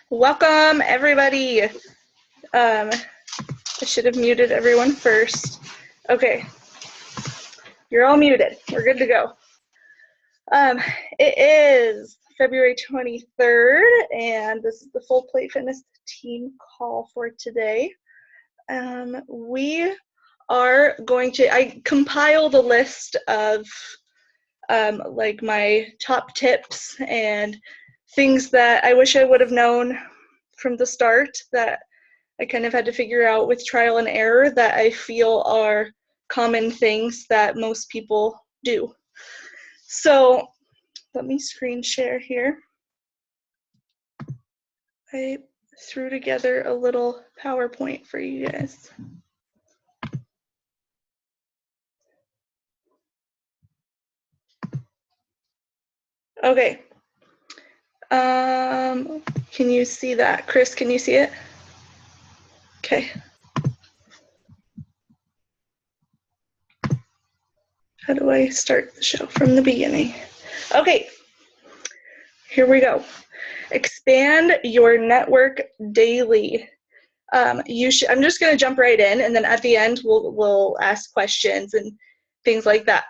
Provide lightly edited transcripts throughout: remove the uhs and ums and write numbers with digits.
Welcome, everybody. I should have muted everyone first. Okay, you're all muted. We're good to go. It is February 23rd, and this is the Full Plate Fitness team call for today. We are going to, I compiled a list of like my top tips and things that I wish I would have known from the start that I kind of had to figure out with trial and error that I feel are common things that most people do. So let me screen share here. I threw together a little PowerPoint for you guys. Okay. Can you see that? Chris, can you see it? Okay. How do I start the show from the beginning? Okay, here we go. Expand your network daily. I'm just going to jump right in, and then at the end we'll ask questions and things like that.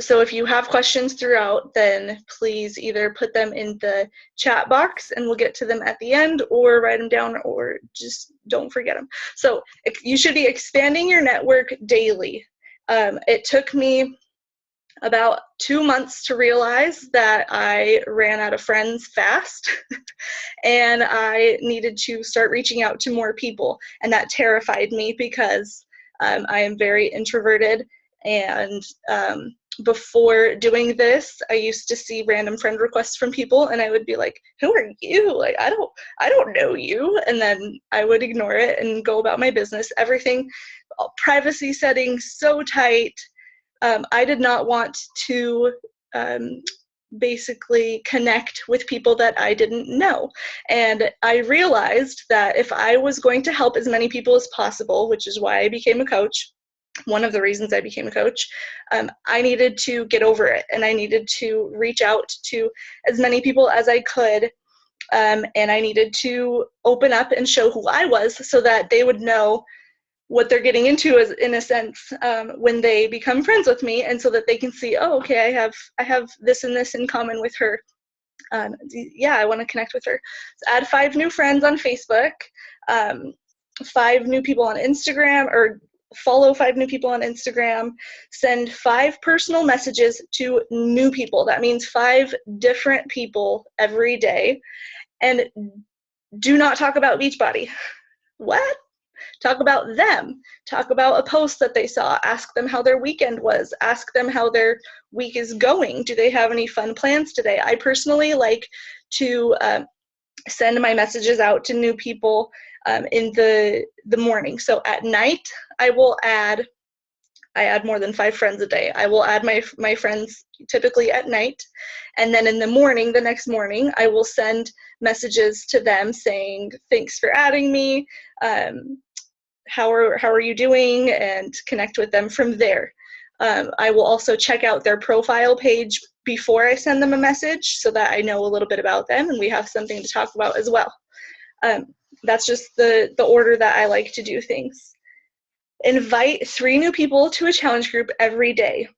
So if you have questions throughout, then please either put them in the chat box and we'll get to them at the end, or write them down, or just don't forget them. So you should be expanding your network daily. It took me about 2 months to realize that I ran out of friends fast and I needed to start reaching out to more people, and that terrified me because I am very introverted, and before doing this I used to see random friend requests from people and I would be like, who are you? Like, I don't know you, and then I would ignore it and go about my business. Everything, privacy settings so tight. I did not want to basically connect with people that I didn't know. And I realized that if I was going to help as many people as possible, which is why I became a coach, one of the reasons I became a coach, I needed to get over it, and I needed to reach out to as many people as I could, and I needed to open up and show who I was so that they would know what they're getting into, is in a sense, when they become friends with me, and so that they can see, oh, okay, I have this and this in common with her. Yeah, I want to connect with her. So add 5 new friends on Facebook, 5 new people on Instagram, or follow 5 new people on Instagram, send 5 personal messages to new people. That means 5 different people every day, and do not talk about Beachbody. What? Talk about them. Talk about a post that they saw. Ask them how their weekend was. Ask them how their week is going. Do they have any fun plans today? I personally like to send my messages out to new people in the morning. So at night, I add more than 5 friends a day. I will add my friends typically at night, and then in the morning, the next morning, I will send messages to them saying, thanks for adding me, how are you doing, and connect with them from there. I will also check out their profile page before I send them a message so that I know a little bit about them and we have something to talk about as well. That's just the order that I like to do things. Invite 3 new people to a challenge group every day.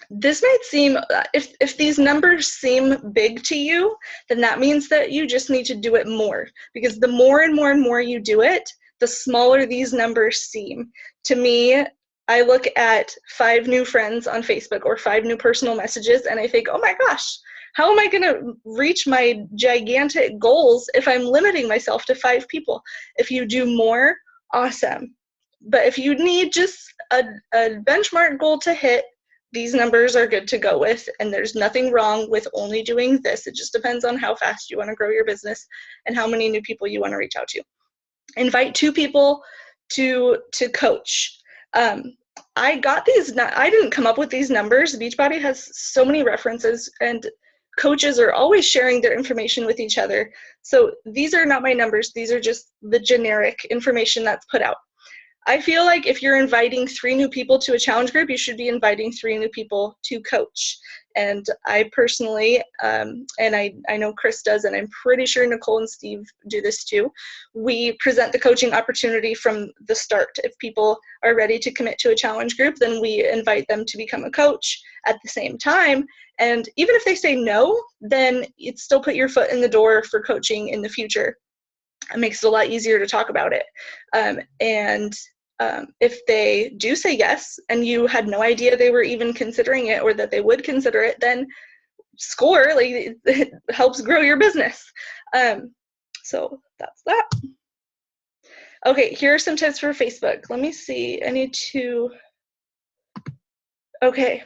This might seem, if these numbers seem big to you, then that means that you just need to do it more, because the more and more and more you do it, the smaller these numbers seem. To me, I look at 5 new friends on Facebook or 5 new personal messages and I think, oh my gosh, how am I going to reach my gigantic goals if I'm limiting myself to 5 people? If you do more, awesome. But if you need just a benchmark goal to hit, these numbers are good to go with, and there's nothing wrong with only doing this. It just depends on how fast you want to grow your business and how many new people you want to reach out to. Invite 2 people to coach. I got these, I didn't come up with these numbers. Beachbody has so many references, and coaches are always sharing their information with each other. So these are not my numbers. These are just the generic information that's put out. I feel like if you're inviting 3 new people to a challenge group, you should be inviting 3 new people to coach. And I personally, and I know Chris does, and I'm pretty sure Nicole and Steve do this too, we present the coaching opportunity from the start. If people are ready to commit to a challenge group, then we invite them to become a coach at the same time. And even if they say no, then you'd still put your foot in the door for coaching in the future. It makes it a lot easier to talk about it. If they do say yes, and you had no idea they were even considering it or that they would consider it, then score, like it helps grow your business. So that's that. Okay, here are some tips for Facebook. Let me see. I need to. Okay.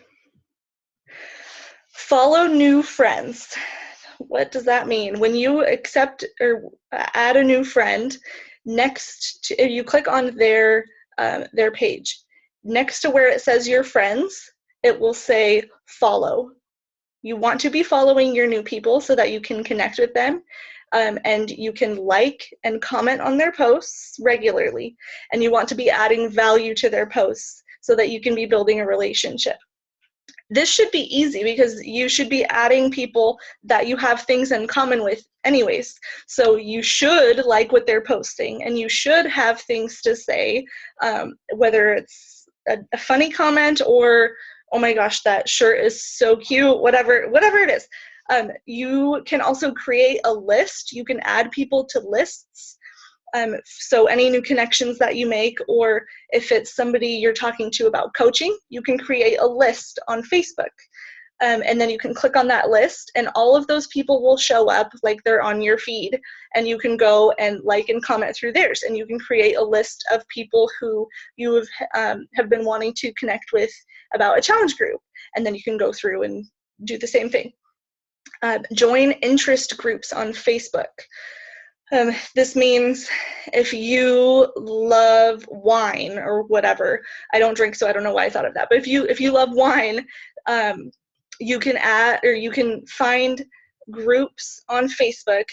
Follow new friends. What does that mean? When you accept or add a new friend, next to, if you click on their page, next to where it says your friends, it will say follow. You want to be following your new people so that you can connect with them, and you can like and comment on their posts regularly, and you want to be adding value to their posts so that you can be building a relationship. This should be easy because you should be adding people that you have things in common with anyways. So you should like what they're posting, and you should have things to say, whether it's a funny comment or, oh my gosh, that shirt is so cute, whatever it is. You can also create a list. You can add people to lists. So any new connections that you make, or if it's somebody you're talking to about coaching, you can create a list on Facebook. And then you can click on that list, and all of those people will show up like they're on your feed, and you can go and like and comment through theirs, and you can create a list of people who you have been wanting to connect with about a challenge group, and then you can go through and do the same thing. Join interest groups on Facebook. This means if you love wine or whatever, I don't drink, so I don't know why I thought of that, but if you love wine, you can add, or you can find groups on Facebook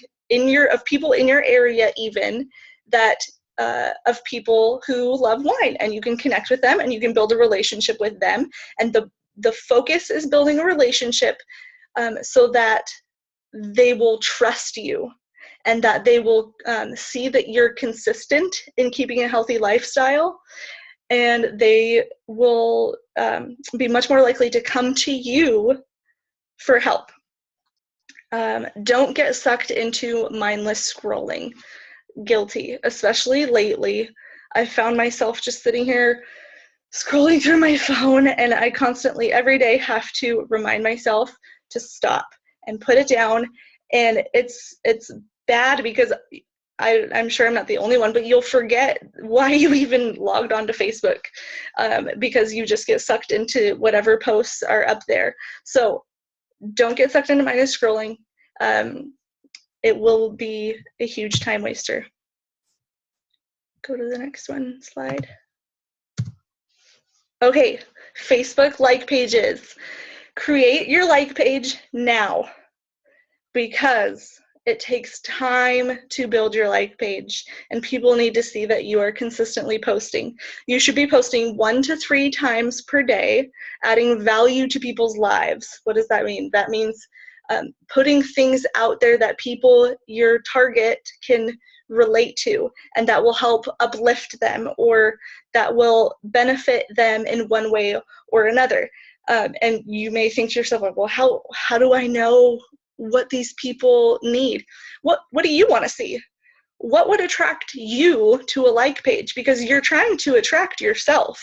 of people in your area even that of people who love wine, and you can connect with them and you can build a relationship with them. And the focus is building a relationship so that they will trust you, and that they will see that you're consistent in keeping a healthy lifestyle, and they will be much more likely to come to you for help. Don't get sucked into mindless scrolling. Guilty, especially lately. I found myself just sitting here scrolling through my phone, and I constantly, every day, have to remind myself to stop and put it down. And it's bad because I'm sure I'm not the only one, but you'll forget why you even logged onto Facebook because you just get sucked into whatever posts are up there. So don't get sucked into mindless scrolling. It will be a huge time waster. Go to the next one slide. Okay, Facebook like pages. Create your like page now, because it takes time to build your like page, and people need to see that you are consistently posting. You should be posting 1 to 3 times per day, adding value to people's lives. What does that mean? That means putting things out there that people, your target, can relate to, and that will help uplift them, or that will benefit them in one way or another. And you may think to yourself, like, well, how do I know what these people need? What do you want to see? What would attract you to a like page? Because you're trying to attract yourself.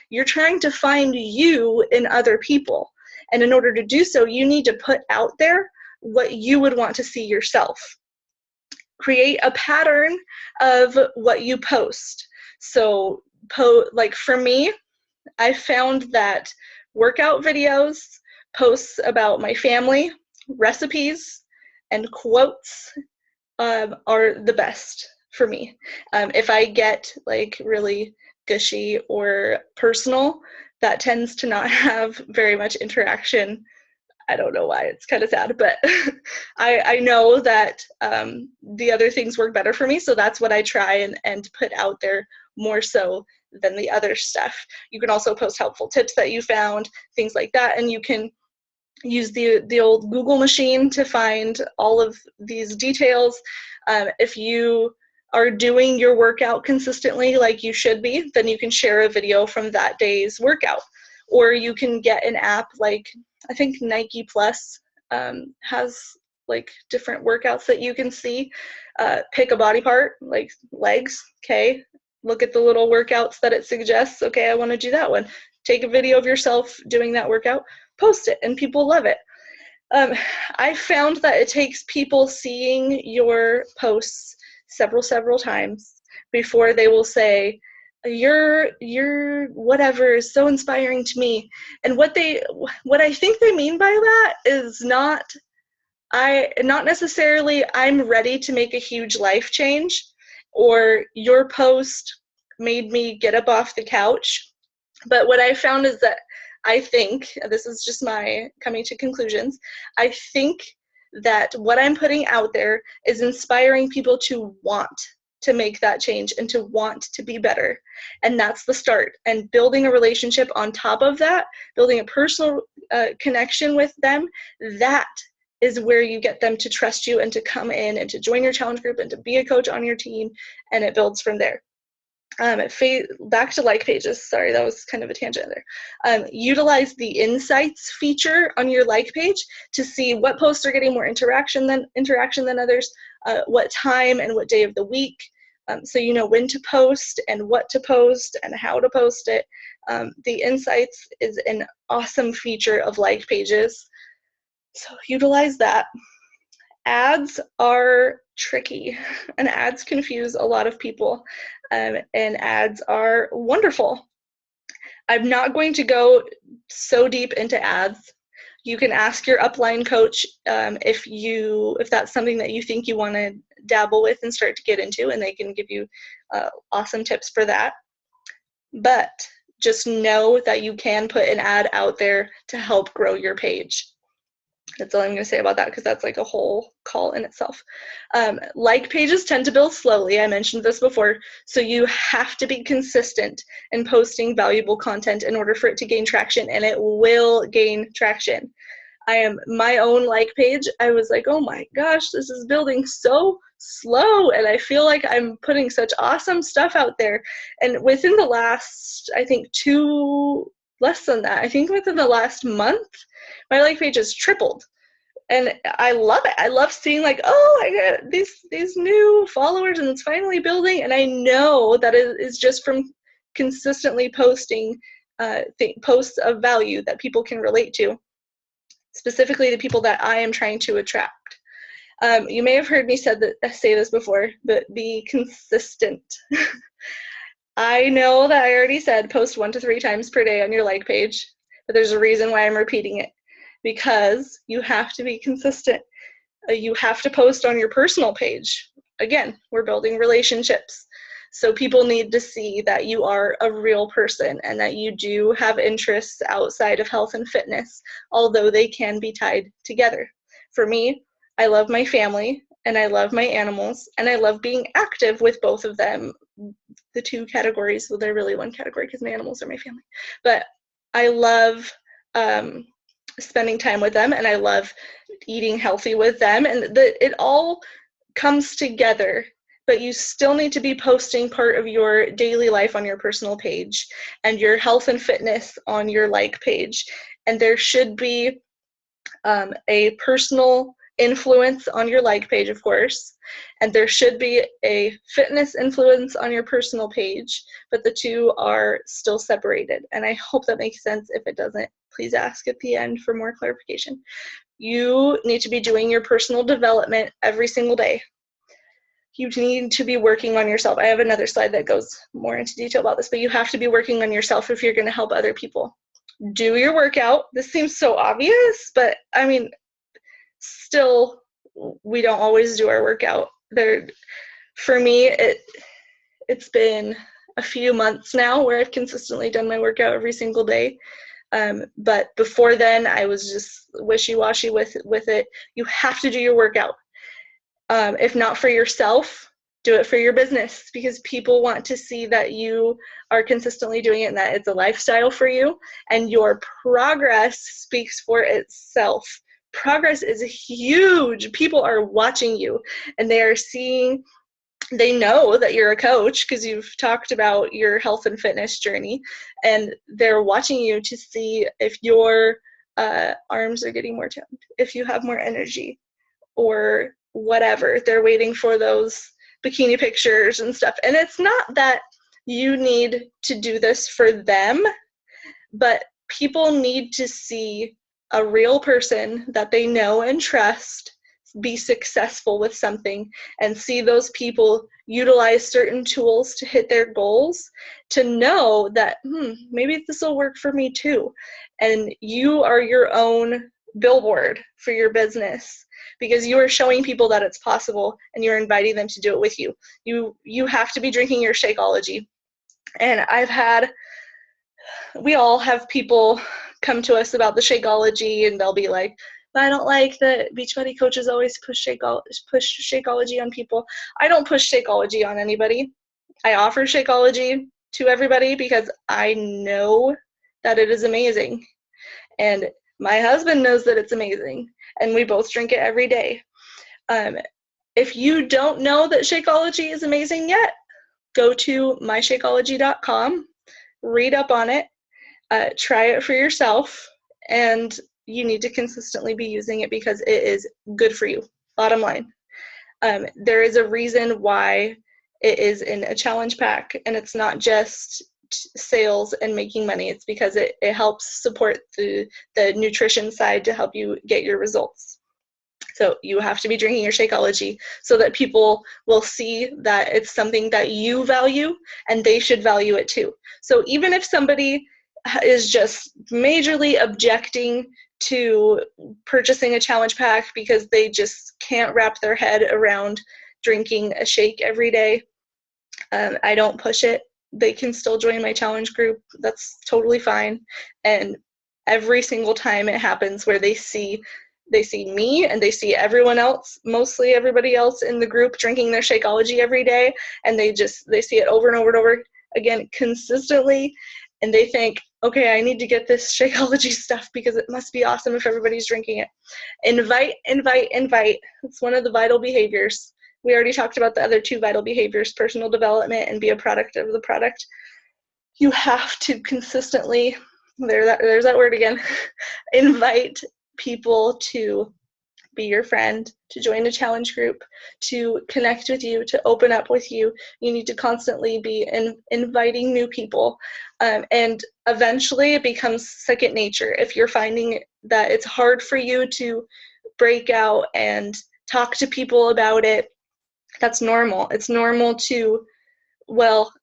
You're trying to find you in other people. And in order to do so, you need to put out there what you would want to see yourself. Create a pattern of what you post. So, like for me, I found that workout videos, posts about my family, recipes, and quotes are the best for me. If I get like really gushy or personal, that tends to not have very much interaction. I don't know why, it's kind of sad, but I know that the other things work better for me, so that's what I try and put out there more so than the other stuff. You can also post helpful tips that you found, things like that, and you can use the old Google machine to find all of these details. If you are doing your workout consistently like you should be, then you can share a video from that day's workout. Or you can get an app like, I think Nike Plus has like different workouts that you can see. Pick a body part, like legs, okay, look at the little workouts that it suggests. Okay, I want to do that one. Take a video of yourself doing that workout, post it, and people love it. I found that it takes people seeing your posts several times before they will say, your whatever is so inspiring to me. And what I think they mean by that is not necessarily I'm ready to make a huge life change, or your post made me get up off the couch. But what I found is that I think, this is just my coming to conclusions, I think that what I'm putting out there is inspiring people to want to make that change and to want to be better. And that's the start. And building a relationship on top of that, building a personal connection with them, that is where you get them to trust you and to come in and to join your challenge group and to be a coach on your team, and it builds from there. Back to like pages, sorry, that was kind of a tangent there. Utilize the insights feature on your like page to see what posts are getting more interaction than others, what time and what day of the week, so you know when to post and what to post and how to post it. The insights is an awesome feature of like pages, so utilize that. Ads are tricky, and ads confuse a lot of people, and ads are wonderful. I'm not going to go so deep into ads. You can ask your upline coach if that's something that you think you want to dabble with and start to get into, and they can give you awesome tips for that. But just know that you can put an ad out there to help grow your page. That's all I'm going to say about that, because that's like a whole call in itself. Like pages tend to build slowly. I mentioned this before. So you have to be consistent in posting valuable content in order for it to gain traction, and it will gain traction. My own like page, I was like, oh my gosh, this is building so slow, and I feel like I'm putting such awesome stuff out there. And within the last, I think within the last month, my like page has tripled. And I love it. I love seeing like, oh, I got these new followers and it's finally building. And I know that it is just from consistently posting posts of value that people can relate to, specifically the people that I am trying to attract. You may have heard me say this before, but be consistent. I know that I already said post 1 to 3 times per day on your like page, but there's a reason why I'm repeating it. Because you have to be consistent. You have to post on your personal page. Again, we're building relationships. So people need to see that you are a real person and that you do have interests outside of health and fitness, although they can be tied together. For me, I love my family and I love my animals, and I love being active with both of them. The two categories, well, they're really one category because my animals are my family. But I love spending time with them, and I love eating healthy with them, and it all comes together. But you still need to be posting part of your daily life on your personal page and your health and fitness on your like page, and there should be a personal influence on your like page, of course, and there should be a fitness influence on your personal page, but the two are still separated. And I hope that makes sense. If it doesn't, please ask at the end for more clarification. You need to be doing your personal development every single day. You need to be working on yourself. I have another slide that goes more into detail about this, but you have to be working on yourself if you're going to help other people. Do your workout. This seems so obvious, but I mean, still, we don't always do our workout. For me, it's been a few months now where I've consistently done my workout every single day. But before then, I was just wishy-washy with it. You have to do your workout. If not for yourself, Do it for your business, because people want to see that you are consistently doing it and that it's a lifestyle for you, and your progress speaks for itself. Progress is huge. People are watching you, and they know that you're a coach because you've talked about your health and fitness journey, and they're watching you to see if your arms are getting more toned, if you have more energy, or whatever. They're waiting for those bikini pictures and stuff. And it's not that you need to do this for them, but people need to see a real person that they know and trust be successful with something, and see those people utilize certain tools to hit their goals, to know that maybe this will work for me too. And you are your own billboard for your business, because you are showing people that it's possible, and you're inviting them to do it with you. You have to be drinking your Shakeology. And we all have people come to us about the Shakeology, and they'll be like, I don't like that Beachbody coaches always push Shakeology on people. I don't push Shakeology on anybody. I offer Shakeology to everybody because I know that it is amazing. And my husband knows that it's amazing, and we both drink it every day. If you don't know that Shakeology is amazing yet, go to myshakeology.com, read up on it, try it for yourself, and you need to consistently be using it because it is good for you, bottom line. There is a reason why it is in a challenge pack, and it's not just sales and making money. It's because it helps support the nutrition side to help you get your results. So you have to be drinking your Shakeology so that people will see that it's something that you value, and they should value it too. So even if somebody is just majorly objecting to purchasing a challenge pack because they just can't wrap their head around drinking a shake every day, I don't push it. They can still join my challenge group. That's totally fine. And every single time it happens where they see me and they see everyone else, mostly everybody else in the group, drinking their Shakeology every day, and they see it over and over and over again consistently, and they think, okay, I need to get this Shakeology stuff because it must be awesome if everybody's drinking it. Invite. It's one of the vital behaviors. We already talked about the other two vital behaviors, personal development and be a product of the product. You have to consistently, there's that word again, invite people to be your friend, to join a challenge group, to connect with you, to open up with you. You need to constantly be inviting new people. And eventually it becomes second nature. If you're finding that it's hard for you to break out and talk to people about it, that's normal. It's normal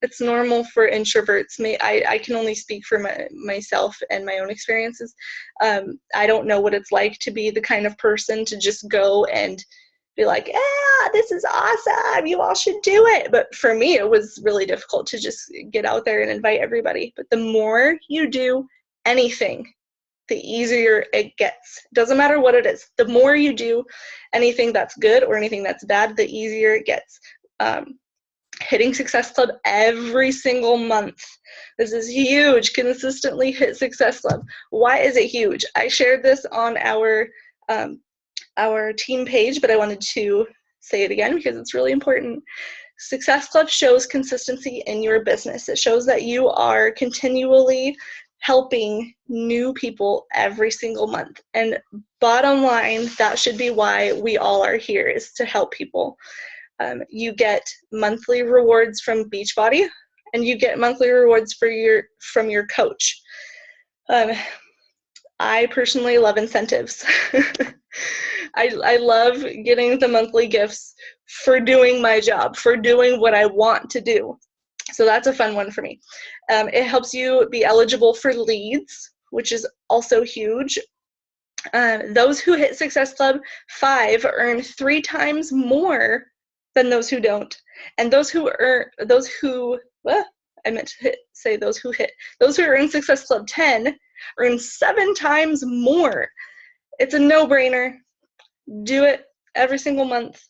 it's normal for introverts. I can only speak for myself and my own experiences. I don't know what it's like to be the kind of person to just go and be like, this is awesome, you all should do it. But for me, it was really difficult to just get out there and invite everybody. But the more you do anything, the easier it gets. Doesn't matter what it is. The more you do anything that's good or anything that's bad, the easier it gets. Hitting Success Club every single month. This is huge. Consistently hit Success Club. Why is it huge? I shared this on our team page, but I wanted to say it again because it's really important. Success Club shows consistency in your business. It shows that you are continually helping new people every single month. And bottom line, that should be why we all are here, is to help people. You get monthly rewards from Beachbody, and you get monthly rewards from your coach. I personally love incentives. I love getting the monthly gifts for doing my job, for doing what I want to do. So that's a fun one for me. It helps you be eligible for leads, which is also huge. Those who hit Success Club 5 earn 3 times more than those who don't. And those who are in Success Club 10 earn 7 times more. It's a no-brainer. Do it every single month.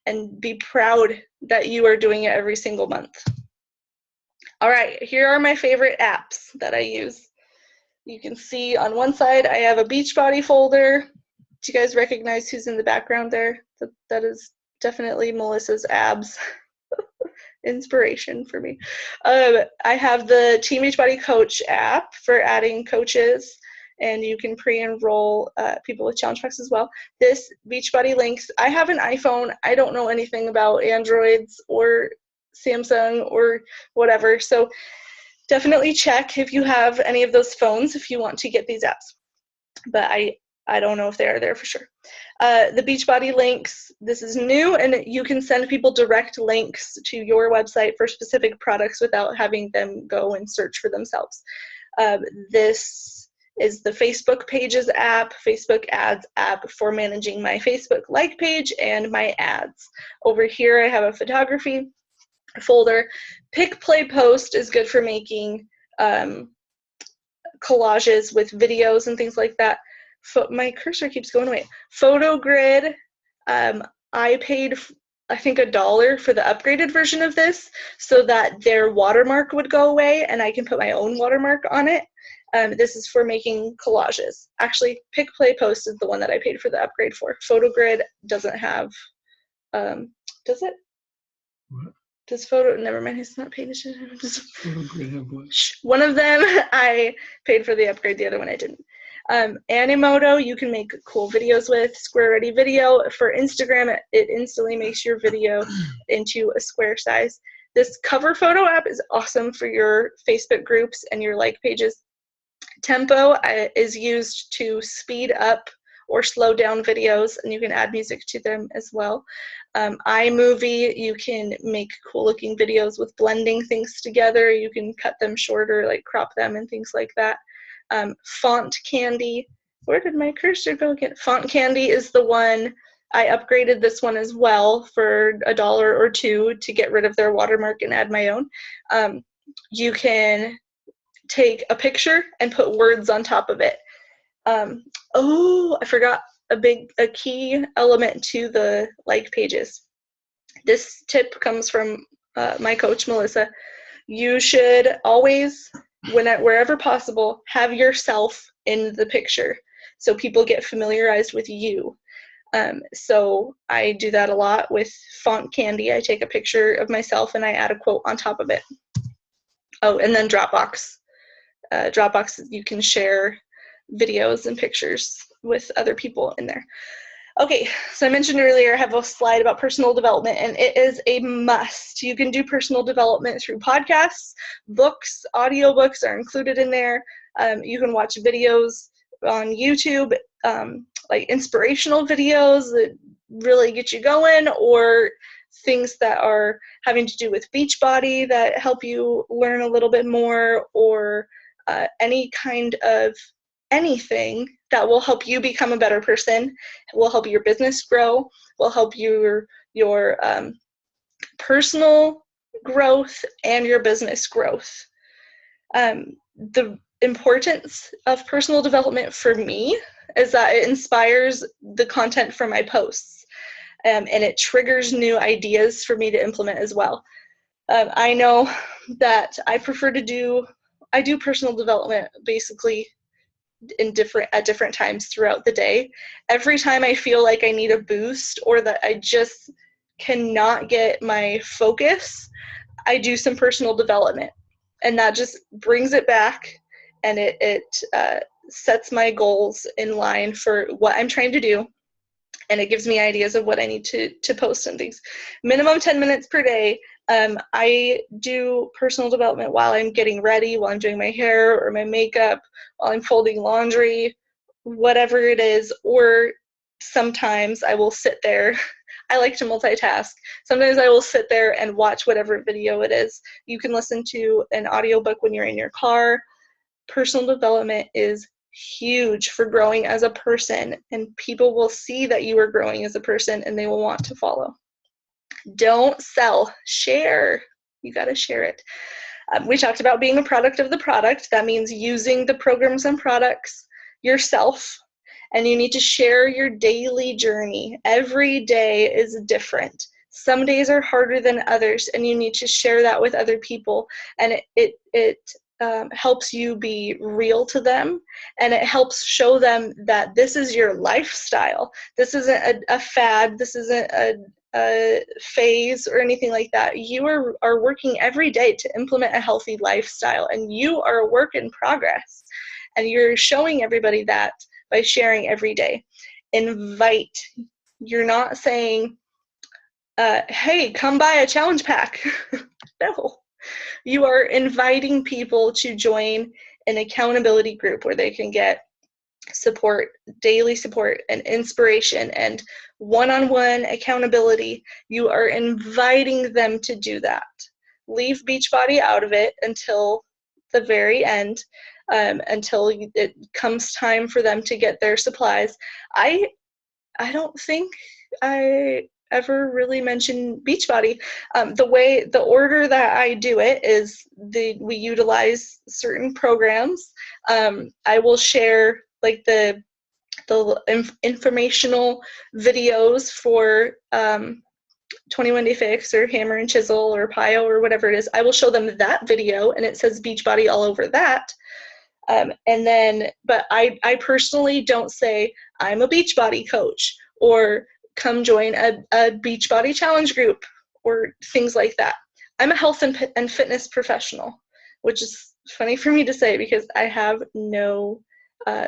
and be proud that you are doing it every single month. All right, here are my favorite apps that I use. You can see on one side I have a Beachbody folder. Do you guys recognize who's in the background there? That is definitely Melissa's abs. Inspiration for me. I have the Team Beachbody Coach app for adding coaches, and you can pre-enroll people with challenge packs as well. This Beachbody links. I have an iPhone. I don't know anything about Androids or Samsung or whatever, so definitely check if you have any of those phones if you want to get these apps. But I don't know if they are there for sure. The Beachbody links, this is new, and you can send people direct links to your website for specific products without having them go and search for themselves. This is the Facebook Pages app, Facebook Ads app for managing my Facebook like page and my ads. Over here I have a photography folder. Pick, Play, Post is good for making collages with videos and things like that. My cursor keeps going away. PhotoGrid, I paid, I think, $1 for the upgraded version of this so that their watermark would go away and I can put my own watermark on it. This is for making collages. Actually, Pick, Play, Post is the one that I paid for the upgrade for. PhotoGrid doesn't have, does it? What? Does never mind, he's not paying attention. PhotoGrid have what? One of them I paid for the upgrade, the other one I didn't. Animoto, you can make cool videos with. Square Ready Video. For Instagram, it instantly makes your video into a square size. This cover photo app is awesome for your Facebook groups and your like pages. Tempo is used to speed up or slow down videos, and you can add music to them as well. iMovie, you can make cool looking videos with blending things together. You can cut them shorter, like crop them and things like that. Font Candy, where did my cursor go again? Font Candy is the one, I upgraded this one as well for $1 or $2 to get rid of their watermark and add my own. You can take a picture and put words on top of it. Oh, I forgot a key element to the like pages. This tip comes from my coach, Melissa. You should always, wherever possible, have yourself in the picture so people get familiarized with you. So I do that a lot with Font Candy. I take a picture of myself and I add a quote on top of it. Oh, and then Dropbox. Dropbox, you can share videos and pictures with other people in there. Okay, so I mentioned earlier I have a slide about personal development, and it is a must. You can do personal development through podcasts, books, audiobooks are included in there. You can watch videos on YouTube, like inspirational videos that really get you going, or things that are having to do with Beachbody that help you learn a little bit more, or any kind of anything that will help you become a better person, will help your business grow, will help your personal growth and your business growth. The importance of personal development for me is that it inspires the content for my posts, and it triggers new ideas for me to implement as well. I know that I do personal development basically at different times throughout the day. Every time I feel like I need a boost or that I just cannot get my focus, I do some personal development, and that just brings it back, and it sets my goals in line for what I'm trying to do, and it gives me ideas of what I need to post and things. Minimum 10 minutes per day. I do personal development while I'm getting ready, while I'm doing my hair or my makeup, while I'm folding laundry, whatever it is, or sometimes I will sit there. I like to multitask. Sometimes I will sit there and watch whatever video it is. You can listen to an audiobook when you're in your car. Personal development is huge for growing as a person, and people will see that you are growing as a person and they will want to follow. Don't sell, share. You got to share it. We talked about being a product of the product. That means using the programs and products yourself and you need to share your daily journey. Every day is different. Some days are harder than others, and you need to share that with other people, and it helps you be real to them, and it helps show them that this is your lifestyle. This isn't a fad. This isn't a phase or anything like that. You are working every day to implement a healthy lifestyle, and you are a work in progress, and you're showing everybody that by sharing every day. Invite. You're not saying, hey, come buy a challenge pack. No. You are inviting people to join an accountability group where they can get support, daily support and inspiration and one-on-one accountability. You are inviting them to do that. Leave Beachbody out of it until the very end, until it comes time for them to get their supplies. I don't think I ever really mentioned Beachbody. The order that I do it is we utilize certain programs. I will share like the informational videos for 21 Day Fix or Hammer and Chisel or Pio or whatever it is. I will show them that video, and it says Beachbody all over that. But I personally don't say I'm a Beachbody coach or come join a Beachbody challenge group or things like that. I'm a health and fitness professional, which is funny for me to say because I have no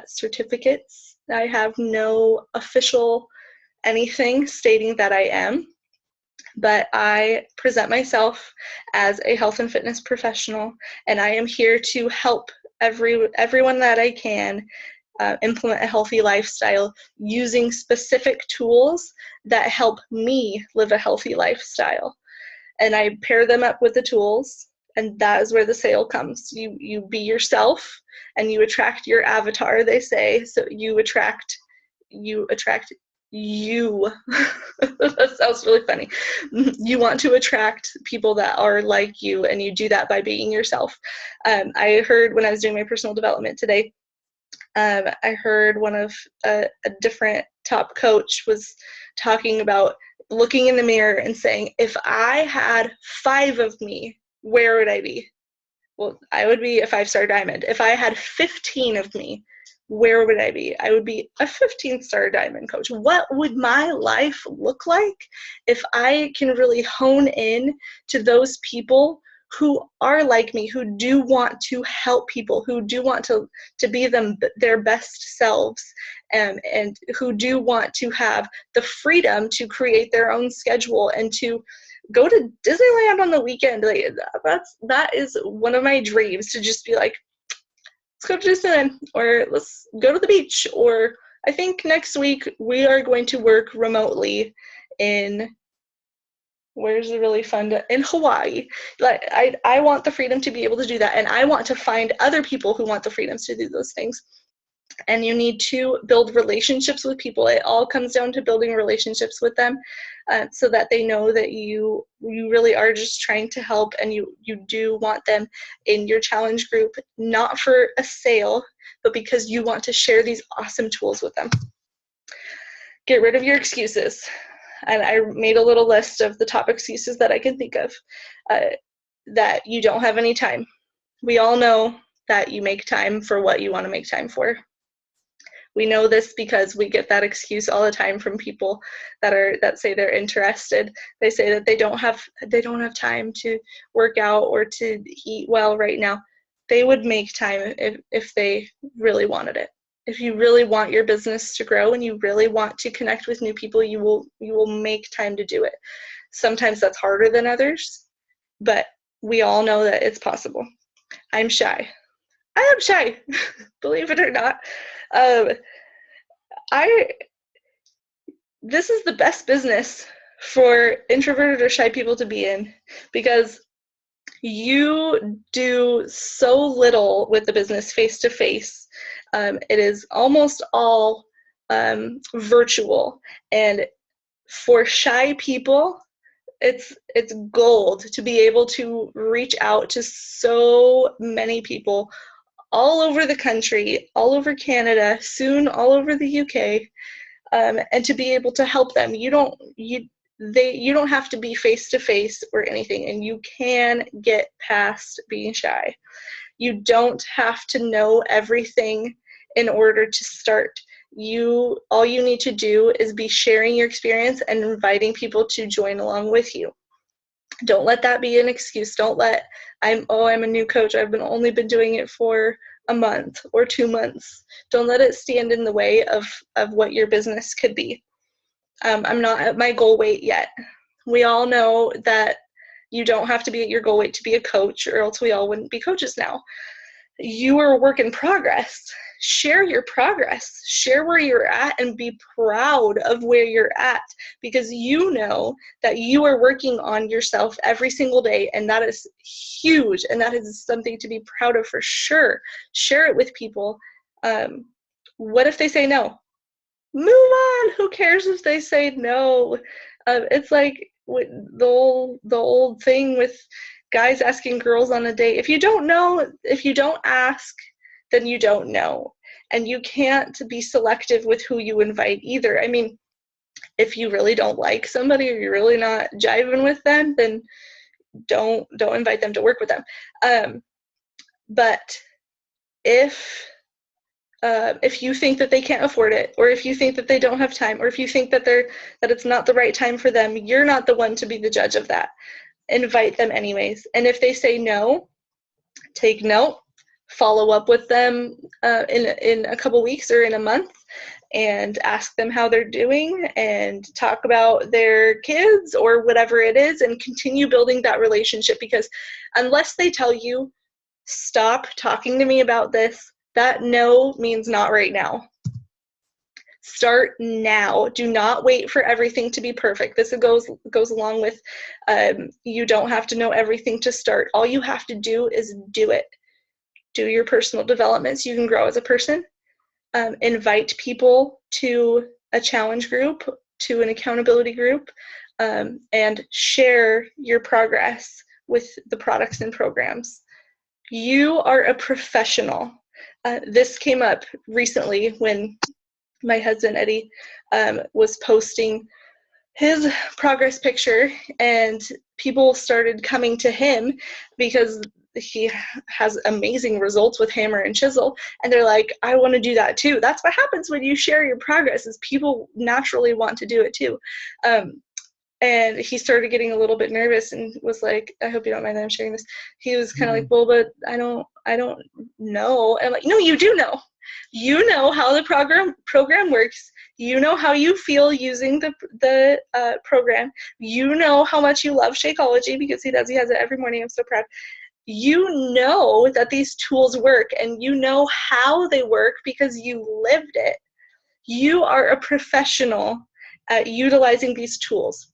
certificates. I have no official anything stating that I am, but I present myself as a health and fitness professional, and I am here to help everyone that I can implement a healthy lifestyle using specific tools that help me live a healthy lifestyle. And I pair them up with the tools, and that is where the sale comes. You be yourself, and you attract your avatar, they say. So you attract you. That sounds really funny. You want to attract people that are like you, and you do that by being yourself. I heard when I was doing my personal development today, I heard one of a different top coach was talking about looking in the mirror and saying, if I had 5 of me, where would I be? Well, I would be a 5-star diamond. If I had 15 of me, where would I be? I would be a 15-star diamond coach. What would my life look like if I can really hone in to those people who are like me, who do want to help people, who do want to be their best selves, and who do want to have the freedom to create their own schedule and to go to Disneyland on the weekend. Like, that is one of my dreams, to just be like, let's go to Disneyland, or let's go to the beach, or I think next week we are going to work remotely in, where's the really fun, in Hawaii. Like, I want the freedom to be able to do that, and I want to find other people who want the freedoms to do those things. And you need to build relationships with people. It all comes down to building relationships with them, so that they know that you really are just trying to help, and you do want them in your challenge group, not for a sale, but because you want to share these awesome tools with them. Get rid of your excuses. And I made a little list of the top excuses that I can think of, that you don't have any time. We all know that you make time for what you want to make time for. We know this because we get that excuse all the time from people that say they're interested. They say that they don't have time to work out or to eat well right now. They would make time if they really wanted it. If you really want your business to grow and you really want to connect with new people, you will make time to do it. Sometimes that's harder than others, but we all know that it's possible. I'm shy. I am shy, believe it or not. This is the best business for introverted or shy people to be in, because you do so little with the business face to face. It is almost all virtual, and for shy people, it's gold to be able to reach out to so many people all over the country, all over Canada, soon all over the UK, and to be able to help them. You don't have to be face to face or anything, and you can get past being shy. You don't have to know everything in order to start. All you need to do is be sharing your experience and inviting people to join along with you. Don't let that be an excuse. Don't let I'm a new coach, I've only been doing it for a month or 2 months. Don't let it stand in the way of what your business could be. I'm not at my goal weight yet. We all know that you don't have to be at your goal weight to be a coach, or else we all wouldn't be coaches now. You are a work in progress. Share your progress. Share where you're at and be proud of where you're at, because you know that you are working on yourself every single day, and that is huge, and that is something to be proud of for sure. Share it with people. What if they say no? Move on. Who cares if they say no? It's like the old thing with guys asking girls on a date. If you don't know, if you don't ask, then you don't know. And you can't be selective with who you invite either. I mean, if you really don't like somebody, or you're really not jiving with them, then don't invite them to work with them. But if you think that they can't afford it, or if you think that they don't have time, or if you think that it's not the right time for them, you're not the one to be the judge of that. Invite them anyways. And if they say no, take note, follow up with them in a couple weeks or in a month, and ask them how they're doing, and talk about their kids or whatever it is, and continue building that relationship. Because unless they tell you, stop talking to me about this, that no means not right now. Start now. Do not wait for everything to be perfect. This goes along with you don't have to know everything to start. All you have to do is do it. Do your personal development so you can grow as a person. Invite people to a challenge group, to an accountability group, and share your progress with the products and programs. You are a professional. This came up recently when my husband, Eddie, was posting his progress picture, and people started coming to him because he has amazing results with hammer and chisel, and they're like, I want to do that too. That's what happens when you share your progress, is people naturally want to do it too. And he started getting a little bit nervous and was like, I hope you don't mind that I'm sharing this. He was kind of like, well, but I don't know. And I'm like, no, you do know. You know how the program works. You know how you feel using the program. You know how much you love Shakeology, because he has it every morning. I'm so proud. You know that these tools work, and you know how they work because you lived it. You are a professional at utilizing these tools.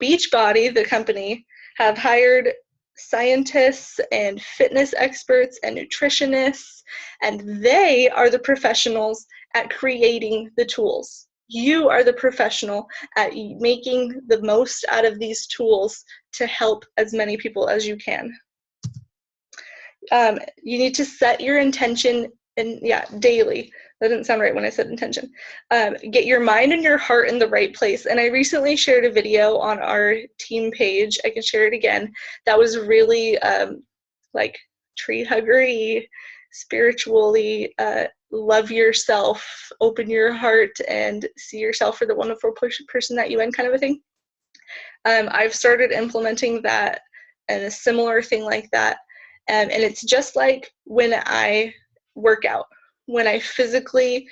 Beachbody, the company, have hired scientists and fitness experts and nutritionists, and they are the professionals at creating the tools. You are the professional at making the most out of these tools to help as many people as you can. You need to set your intention daily. That didn't sound right when I said intention. Get your mind and your heart in the right place. And I recently shared a video on our team page. I can share it again. That was really like tree huggery, spiritually, love yourself, open your heart, and see yourself for the wonderful person that you are, kind of a thing. I've started implementing that and a similar thing like that. And it's just like when I work out. When I physically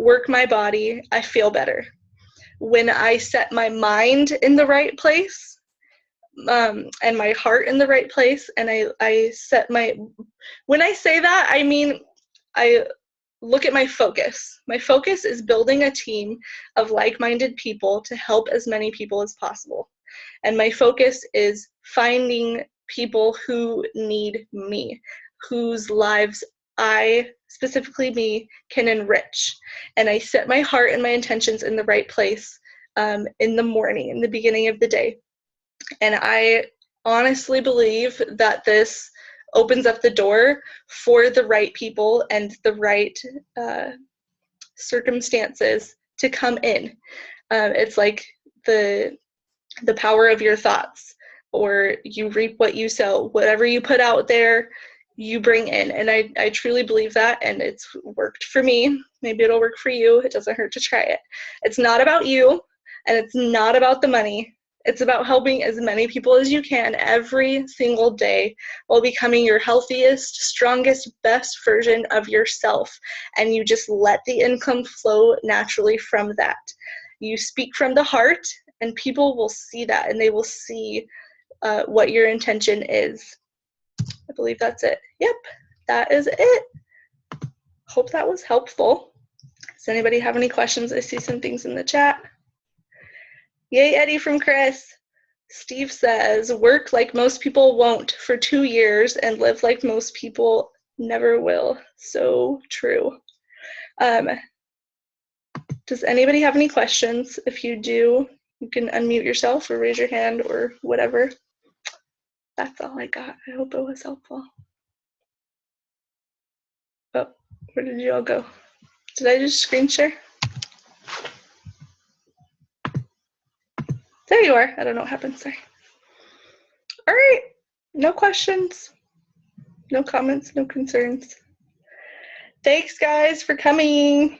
work my body, I feel better. When I set my mind in the right place, and my heart in the right place, and when I say that, I mean, I look at my focus. My focus is building a team of like-minded people to help as many people as possible. And my focus is finding people who need me, whose lives I, specifically me, can enrich. And I set my heart and my intentions in the right place in the morning, in the beginning of the day. And I honestly believe that this opens up the door for the right people and the right circumstances to come in. It's like the power of your thoughts, or you reap what you sow. Whatever you put out there, you bring in. And I truly believe that, and it's worked for me. Maybe it'll work for you. It doesn't hurt to try it. It's not about you, and it's not about the money. It's about helping as many people as you can every single day while becoming your healthiest, strongest, best version of yourself. And you just let the income flow naturally from that. You speak from the heart, and people will see that, and they will see what your intention is. I believe that's it. Yep, that is it. Hope that was helpful. Does anybody have any questions? I see some things in the chat. Yay, Eddie from Chris. Steve says, work like most people won't for 2 years and live like most people never will. So true. Does anybody have any questions? If you do, you can unmute yourself or raise your hand or whatever. That's all I got. I hope it was helpful. Oh, where did you all go? Did I just screen share? There you are. I don't know what happened. Sorry. All right. No questions. No comments. No concerns. Thanks, guys, for coming.